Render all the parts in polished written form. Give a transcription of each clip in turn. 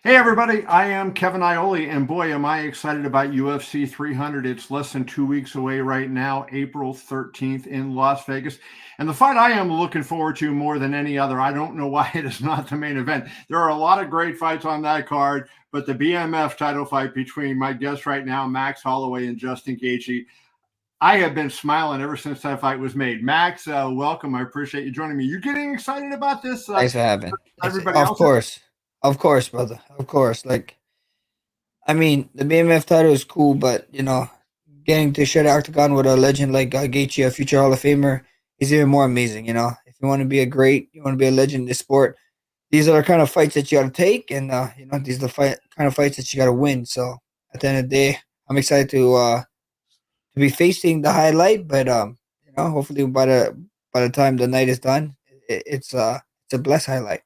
Hey everybody, I am Kevin Iole, and boy, am I excited about UFC 300. It's less than 2 weeks away right now, April 13th in Las Vegas. And the fight I am looking forward to more than any other, I don't know why it is not the main event. There are a lot of great fights on that card, but the BMF title fight between my guest right now, Max Holloway and Justin Gaethje, I have been smiling ever since that fight was made. Max, welcome. I appreciate you joining me. You getting excited about this? Thanks for having. Everybody Of else is? course, of course, brother. Of course. I mean, the BMF title is cool, but getting to share the octagon with a legend like Gaethje, a future Hall of Famer, is even more amazing. If you want to be a great, you want to be a legend in this sport. These are the kind of fights that you got to take, and these are the kind of fights that you got to win. So at the end of the day, I'm excited to be facing the highlight, but hopefully by the time the night is done, it's a blessed highlight.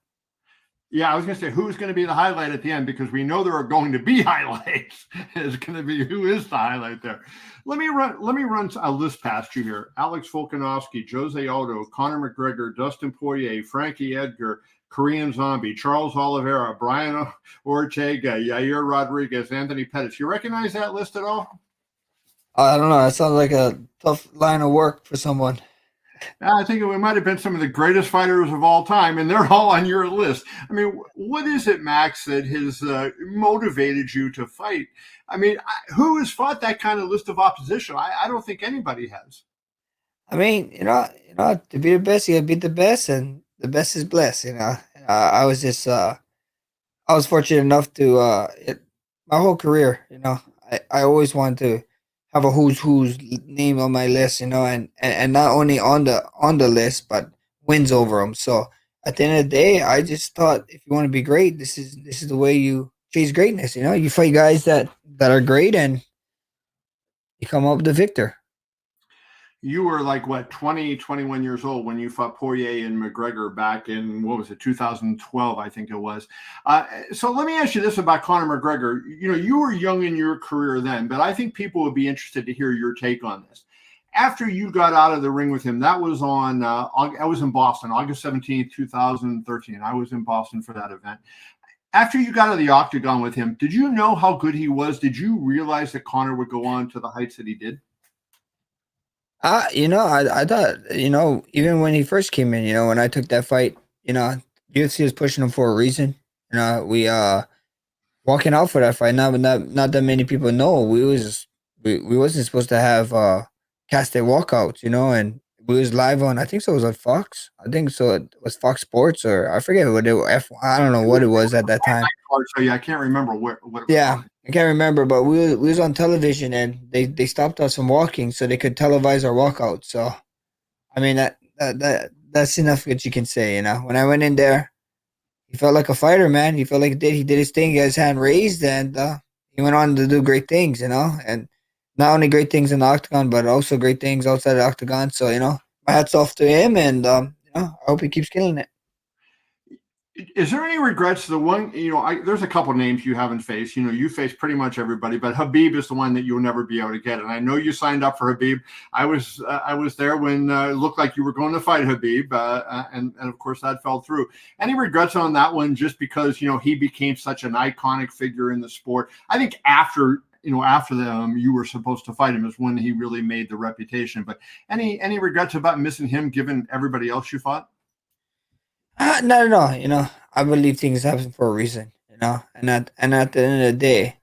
Yeah, I was going to say who's going to be the highlight at the end because we know there are going to be highlights. It's going to be who is the highlight there. Let me run a list past you here. Alex Volkanovski, Jose Aldo, Conor McGregor, Dustin Poirier, Frankie Edgar, Korean Zombie, Charles Oliveira, Brian Ortega, Yair Rodriguez, Anthony Pettis. You recognize that list at all? I don't know. That sounds like a tough line of work for someone. I think it might have been some of the greatest fighters of all time, and they're all on your list. I mean, what is it, Max, that has motivated you to fight? I mean, who has fought that kind of list of opposition? I don't think anybody has. I mean, to be the best, you gotta beat the best, and the best is blessed. I was just, I was fortunate enough to, my whole career, I always wanted to have a who's name on my list, and not only on the list, but wins over them. So at the end of the day, I just thought if you want to be great, this is the way you chase greatness. You fight guys that are great, and you come up the victor. You were like what 20, 21 years old when you fought Poirier and McGregor back in what was it 2012, I think it was. So let me ask you this about Conor McGregor. You were young in your career then, but I think people would be interested to hear your take on this. After you got out of the ring with him, that was on I was in Boston, August 17th, 2013. I was in Boston for that event. After you got out of the octagon with him, did you know how good he was? Did you realize that Conor would go on to the heights that he did? I thought, even when he first came in, when I took that fight, UFC was pushing him for a reason. We walking out for that fight. Not that many people know. We wasn't supposed to have casted walkouts, and we was live on. I think so. It was on Fox. I think so. It was Fox Sports, or I forget what it. I don't know what it was at that time. So yeah, I can't remember what it was Yeah, on. I can't remember, but we was on television, and they stopped us from walking so they could televise our walkout. So I mean that's enough that you can say. When I went in there, he felt like a fighter, man. He felt like he did his thing. He had his hand raised, and he went on to do great things. And not only great things in the octagon, but also great things outside the octagon. So my hats off to him, and I hope he keeps killing it. Is there any regrets? The one, there's a couple names you haven't faced. You faced pretty much everybody, but Habib is the one that you'll never be able to get. And I know you signed up for Habib. I was there when it looked like you were going to fight Habib, and of course that fell through. Any regrets on that one? Just because he became such an iconic figure in the sport. I think after you were supposed to fight him is when he really made the reputation. But any regrets about missing him, given everybody else you fought? Not at all. I believe things happen for a reason. And at the end of the day,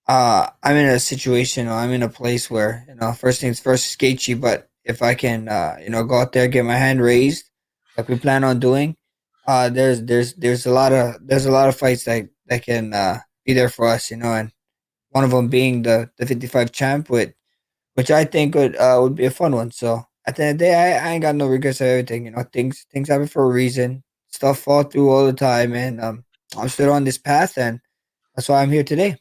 I'm in a situation, or I'm in a place where first things first is sketchy. But if I can, go out there, get my hand raised, like we plan on doing, there's a lot of fights that can be there for us. And one of them being the 55 champ, which I think would be a fun one. So at the end of the day, I ain't got no regrets of everything. Things happen for a reason. Stuff fall through all the time, and I'm still on this path, and that's why I'm here today.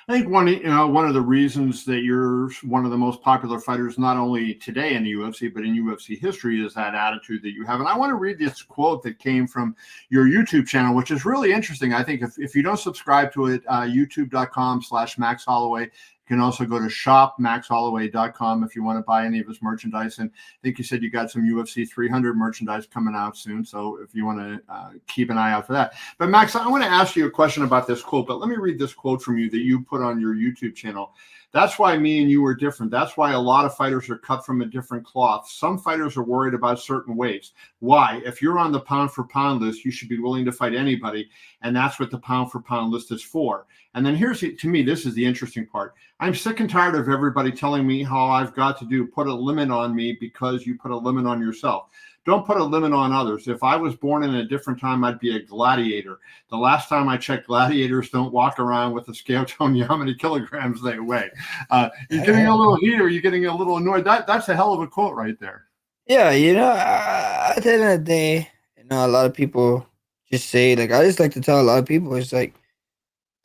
I think one of the reasons that you're one of the most popular fighters, not only today in the UFC, but in UFC history, is that attitude that you have. And I want to read this quote that came from your YouTube channel, which is really interesting. I think if you don't subscribe to it, youtube.com/Max Holloway, You can also go to shopmaxholloway.com if you want to buy any of his merchandise. And I think you said you got some UFC 300 merchandise coming out soon. So if you want to keep an eye out for that. But Max, I want to ask you a question about this quote, but let me read this quote from you that you put on your YouTube channel. That's why me and you are different. That's why a lot of fighters are cut from a different cloth. Some fighters are worried about certain weights. Why? If you're on the pound for pound list, you should be willing to fight anybody. And that's what the pound for pound list is for. And then here's, to me, this is the interesting part. I'm sick and tired of everybody telling me how I've got to put a limit on me because you put a limit on yourself. Don't put a limit on others. If I was born in a different time, I'd be a gladiator. The last time I checked, gladiators don't walk around with a scale telling you how many kilograms they weigh. You're getting a little heat, or you're getting a little annoyed. That's a hell of a quote right there. Yeah, at the end of the day, a lot of people just say, like, I just like to tell a lot of people, it's like,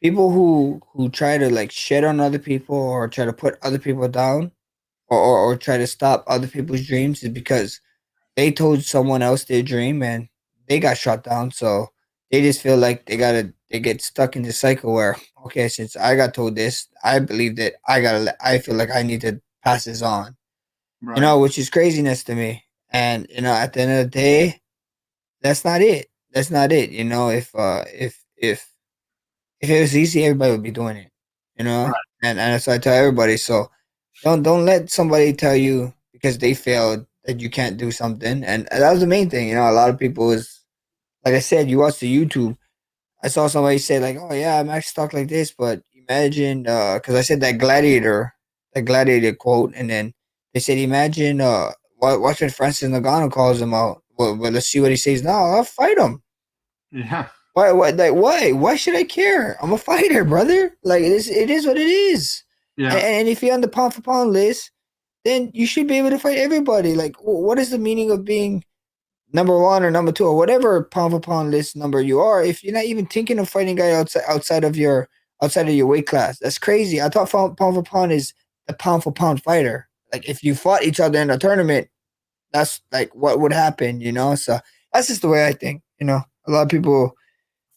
people who try to like shit on other people or try to put other people down or try to stop other people's dreams is because they told someone else their dream and they got shot down. So they just feel like they get stuck in this cycle where, okay, since I got told this, I believe that I feel like I need to pass this on, Right. which is craziness to me. And, at the end of the day, that's not it. That's not it. If it was easy, everybody would be doing it, Right. and that's what I tell everybody. So don't let somebody tell you because they failed that you can't do something. And that was the main thing. A lot of people is, like I said, you watch the YouTube. I saw somebody say like, "Oh yeah, I'm actually stuck like this," but imagine, because I said that gladiator quote, and then they said, "Imagine, watch when Francis Ngannou calls him out. Well, let's see what he says now. I'll fight him." Yeah. Why? Why should I care? I'm a fighter, brother. Like it is what it is. Yeah. And if you're on the pound for pound list, then you should be able to fight everybody. Like, what is the meaning of being number one or number two or whatever pound for pound list number you are if you're not even thinking of fighting a guy outside of your weight class? That's crazy. I thought pound for pound is the pound for pound fighter. Like if you fought each other in a tournament, that's like what would happen. So that's just the way I think. A lot of people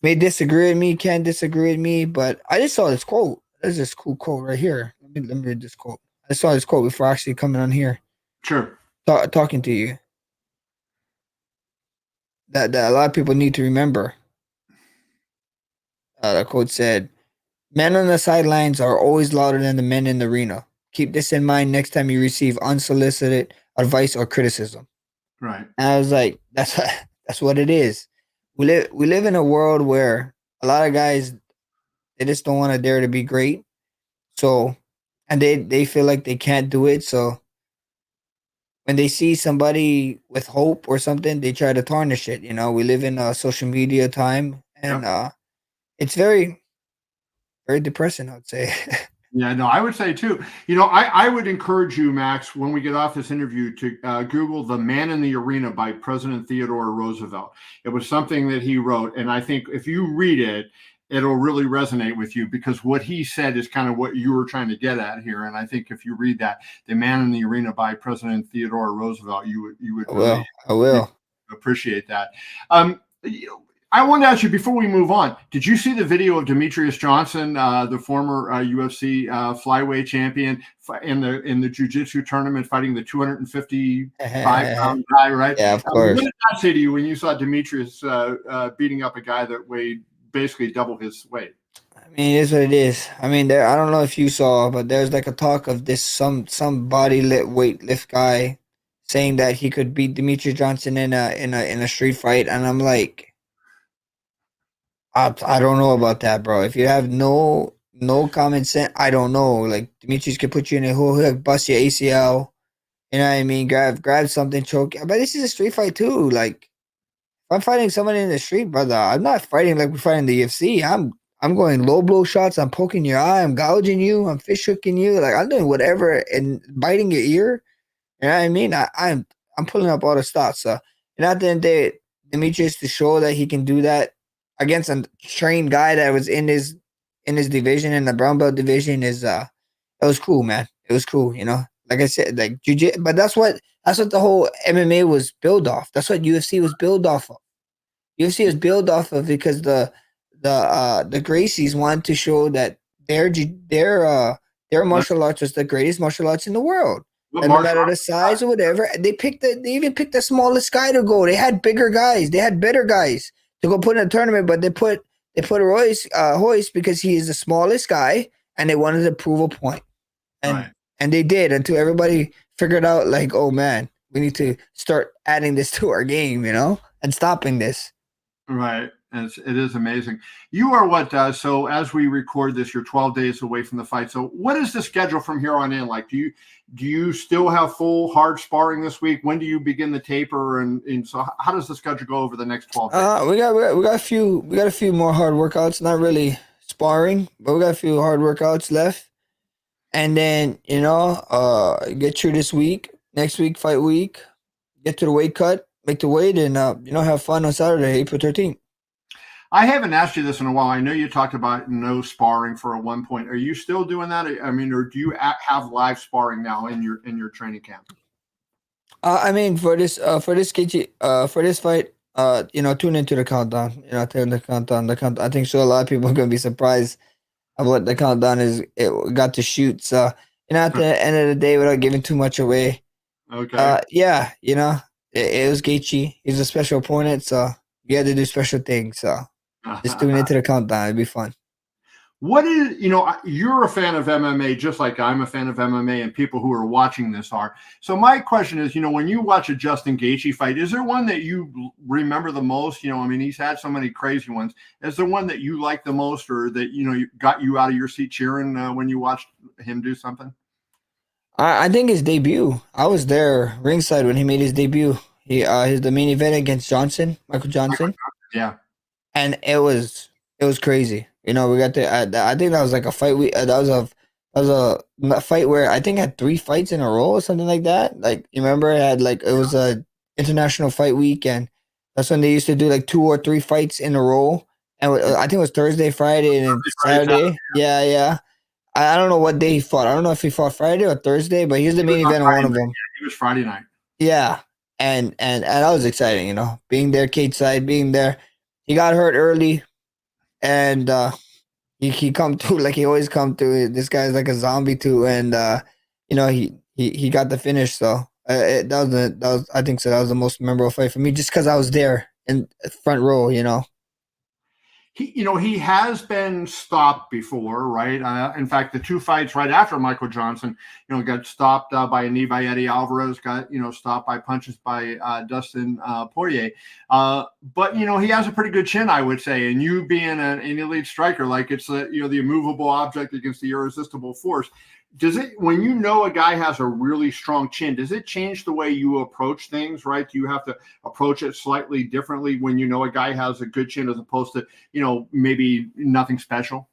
may disagree with me, can disagree with me, but I just saw this quote. There's this cool quote right here. Let me read this quote. I saw this quote before actually coming on here, Sure. talking to you. That a lot of people need to remember. The quote said, "Men on the sidelines are always louder than the men in the arena. Keep this in mind next time you receive unsolicited advice or criticism." Right. And I was like, that's what it is. We live in a world where a lot of guys, they just don't want to dare to be great. So, and they feel like they can't do it. So when they see somebody with hope or something, they try to tarnish it. We live in a social media time, and Yep. it's very, very depressing, I would say. Yeah, no, I would say too. I would encourage you, Max, when we get off this interview, to Google "The Man in the Arena" by President Theodore Roosevelt. It was something that he wrote, and I think if you read it, it'll really resonate with you because what he said is kind of what you were trying to get at here. And I think if you read that, "The Man in the Arena" by President Theodore Roosevelt, you would I really will. I will. appreciate that. I want to ask you before we move on. Did you see the video of Demetrius Johnson, the former UFC flyweight champion, in the jiu-jitsu tournament, fighting the 255-pound guy? Right. Yeah, of What course. did that say to you when you saw Demetrius beating up a guy that weighed basically double his weight? I mean, it is what it is. I mean, there. I don't know if you saw, but there's like a talk of this some body weight lift guy saying that he could beat Demetrius Johnson in a street fight, and I'm like, I don't know about that, bro. If you have no common sense, I don't know. Like Demetrius could put you in a hole, he'll bust your ACL. You know what I mean? Grab something, choke. But this is a street fight too. Like if I'm fighting somebody in the street, brother, I'm not fighting like we fight in the UFC. I'm going low blow shots. I'm poking your eye. I'm gouging you. I'm fish hooking you. Like I'm doing whatever and biting your ear. You know what I mean? I'm pulling up all the stops. So at the end of the day, Demetrius to show that he can do that against a trained guy that was in his division in the brown belt division is it was cool, man. It was cool. Like I said, like jiu-jitsu, but that's what the whole MMA was built off. That's what UFC was built off of. UFC was built off of because the Gracies wanted to show that their Their Let, martial arts was the greatest martial arts in the world. what And no martial matter the arts? size or whatever, they even picked the smallest guy to go. They had bigger guys, they had better guys to go put in a tournament, but they put Royce because he is the smallest guy, and they wanted to prove a point. Right. And they did until everybody figured out like, oh man, we need to start adding this to our game, and stopping this. Right. And it is amazing. You are what? So as we record this, you're 12 days away from the fight. So what is the schedule from here on in? Like, do you still have full hard sparring this week? When do you begin the taper? And so how does the schedule go over the next 12 days? We got a few more hard workouts. Not really sparring, but we got a few hard workouts left. And then get through this week. Next week, fight week. Get to the weight cut, make the weight, and have fun on Saturday, April 13th. I haven't asked you this in a while. I know you talked about no sparring for a one point. Are you still doing that? I mean, or do you have live sparring now in your training camp? For this for this fight, tune into the countdown. Tell the countdown. The count. I think so. A lot of people are gonna be surprised of what the countdown is. It got to shoot. So at the end of the day, without giving too much away. Okay. Yeah, it was Gaethje. He's a special opponent, so you had to do special things. So just tune into the countdown. It'd be fun. What is, you're a fan of MMA just like I'm a fan of MMA and people who are watching this are. So my question is, when you watch a Justin Gaethje fight, is there one that you remember the most? I mean, he's had so many crazy ones. Is there one that you like the most or that, got you out of your seat cheering when you watched him do something? I think his debut. I was there ringside when he made his debut. His the main event against Michael Johnson. Yeah. And it was crazy. We got the. I think that was like a fight. That was a fight where I think I had 3 fights in a row or something like that. Like you remember, it was a international fight week, and that's when they used to do like 2 or 3 fights in a row. And I think it was Thursday, Friday, and then Saturday. Yeah, yeah. I don't know what day he fought. I don't know if he fought Friday or Thursday, but he was the main event on one of them. Yeah, he was Friday night. Yeah, and that was exciting. Being there, cage side, being there. He got hurt early, and he come through like he always come through. This guy's like a zombie too, and he got the finish. So that was I think so. That was the most memorable fight for me, just because I was there in front row. He has been stopped before, right? In fact, the 2 fights right after Michael Johnson, got stopped by a knee by Eddie Alvarez, got, stopped by punches by Dustin Poirier. But, he has a pretty good chin, I would say. And you being an elite striker, like it's the immovable object against the irresistible force. Does it, when a guy has a really strong chin, does it change the way you approach things, right? Do you have to approach it slightly differently when a guy has a good chin as opposed to, maybe nothing special?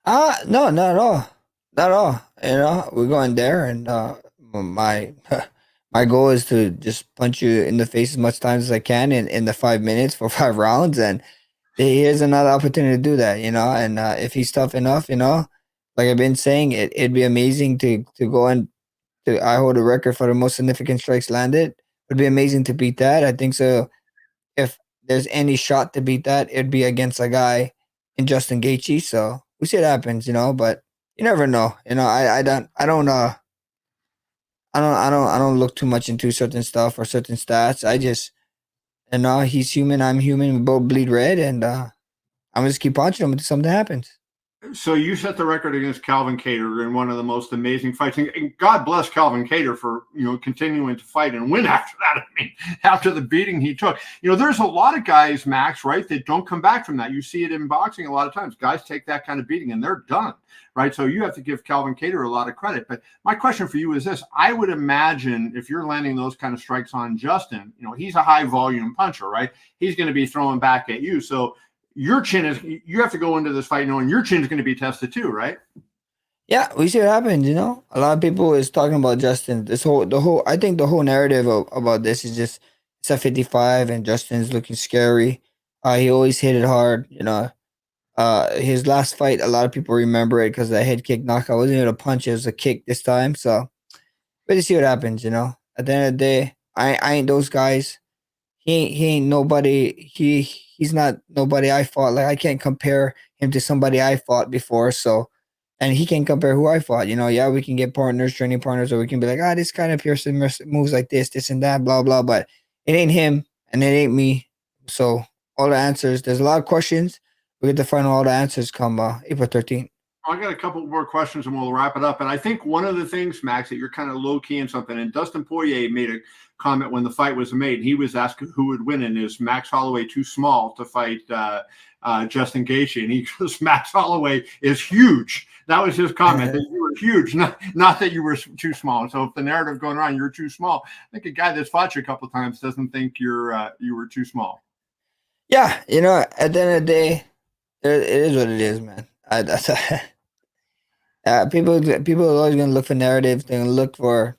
No, not at all. Not at all. We're going there, and my my goal is to just punch you in the face as much times as I can in the 5 minutes for 5 rounds, and here's another opportunity to do that. And if he's tough enough, like I've been saying, it'd be amazing to go and I hold a record for the most significant strikes landed. It'd be amazing to beat that. I think so. If there's any shot to beat that, it'd be against a guy in Justin Gaethje. So we see what happens, but you never know. I don't look too much into certain stuff or certain stats. I just, he's human, I'm human, we both bleed red, and I'm gonna just keep punching him until something happens. So you set the record against Calvin Kattar in one of the most amazing fights, and God bless Calvin Kattar for continuing to fight and win after that. I mean, after the beating he took, there's a lot of guys, Max, right, that don't come back from that. You see it in boxing a lot of times. Guys take that kind of beating and they're done, right? So you have to give Calvin Kattar a lot of credit. But my question for you is this: I would imagine if you're landing those kind of strikes on Justin, he's a high volume puncher, right? He's going to be throwing back at you, so your chin is, you have to go into this fight knowing your chin is going to be tested too, right? Yeah, we see what happens. A lot of people is talking about Justin. I think the whole narrative about this is just it's at 55 and Justin's looking scary. He always hit it hard. His last fight, a lot of people remember it because the head kick knockout wasn't even a punch; it was a kick this time. So, but you see what happens. At the end of the day, I ain't those guys. He ain't nobody. He's not nobody I fought. Like I can't compare him to somebody I fought before. So, and he can compare who I fought. Yeah, we can get partners, training partners, or we can be like, this kind of person moves like this and that, blah blah. But it ain't him, and it ain't me. So all the answers. There's a lot of questions. We get to find all the answers come April 13th. I got a couple more questions and we'll wrap it up. And I think one of the things, Max, that you're kind of low key in something, and Dustin Poirier made a comment when the fight was made. He was asked who would win, and is Max Holloway too small to fight Justin Gaethje? And he goes, Max Holloway is huge. That was his comment, that you were huge, not that you were too small. So if the narrative going around, you're too small, I think a guy that's fought you a couple of times doesn't think you were too small. Yeah, at the end of the day, it is what it is, man. People are always gonna look for narratives. They're gonna look for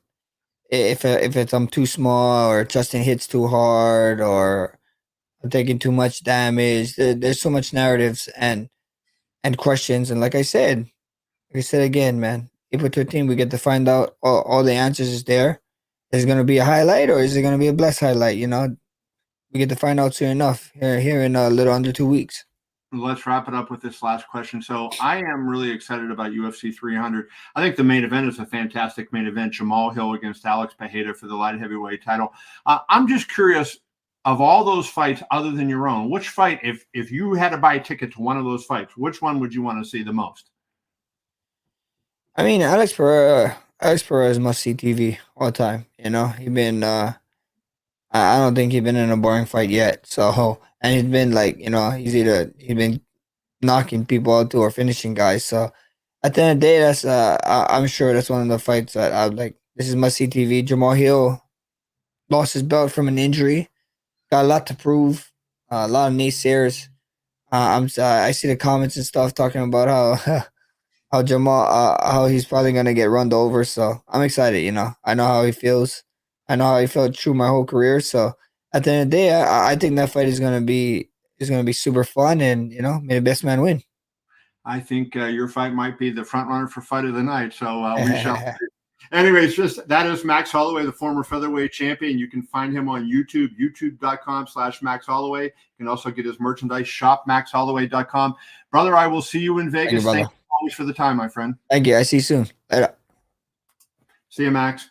if it's I'm too small, or Justin hits too hard, or I'm taking too much damage. There's so much narratives and questions. And like I said again, man, April 13th, we get to find out all the answers is there. Is it gonna be a highlight, or is it gonna be a blessed highlight? We get to find out soon enough here in a little under 2 weeks. Let's wrap it up with this last question. So I am really excited about UFC 300. I think the main event is a fantastic main event. Jamal Hill against Alex Pereira for the light heavyweight title. I'm just curious, of all those fights other than your own, which fight, if you had to buy a ticket to one of those fights, which one would you want to see the most? I mean, Alex Pereira is must see TV all the time. He's been I don't think he's been in a boring fight yet. So, and he's been like, he's been knocking people out too, or finishing guys. So at the end of the day, I'm sure that's one of the fights that I'm like, this is must see TV. Jamal Hill lost his belt from an injury, got a lot to prove. A lot of naysayers. I see the comments and stuff talking about how Jamal how he's probably gonna get run over. So I'm excited. I know how he feels. I know how he felt through my whole career. So at the end of the day, I think that fight is gonna be super fun, and may the best man win. I think your fight might be the front runner for fight of the night. So we shall see. Anyways, that is Max Holloway, the former featherweight champion. You can find him on YouTube, youtube.com/Max Holloway. You can also get his merchandise, shopmaxholloway.com. Brother, I will see you in Vegas. Thank you always for the time, my friend. Thank you. I see you soon. Later. See you, Max.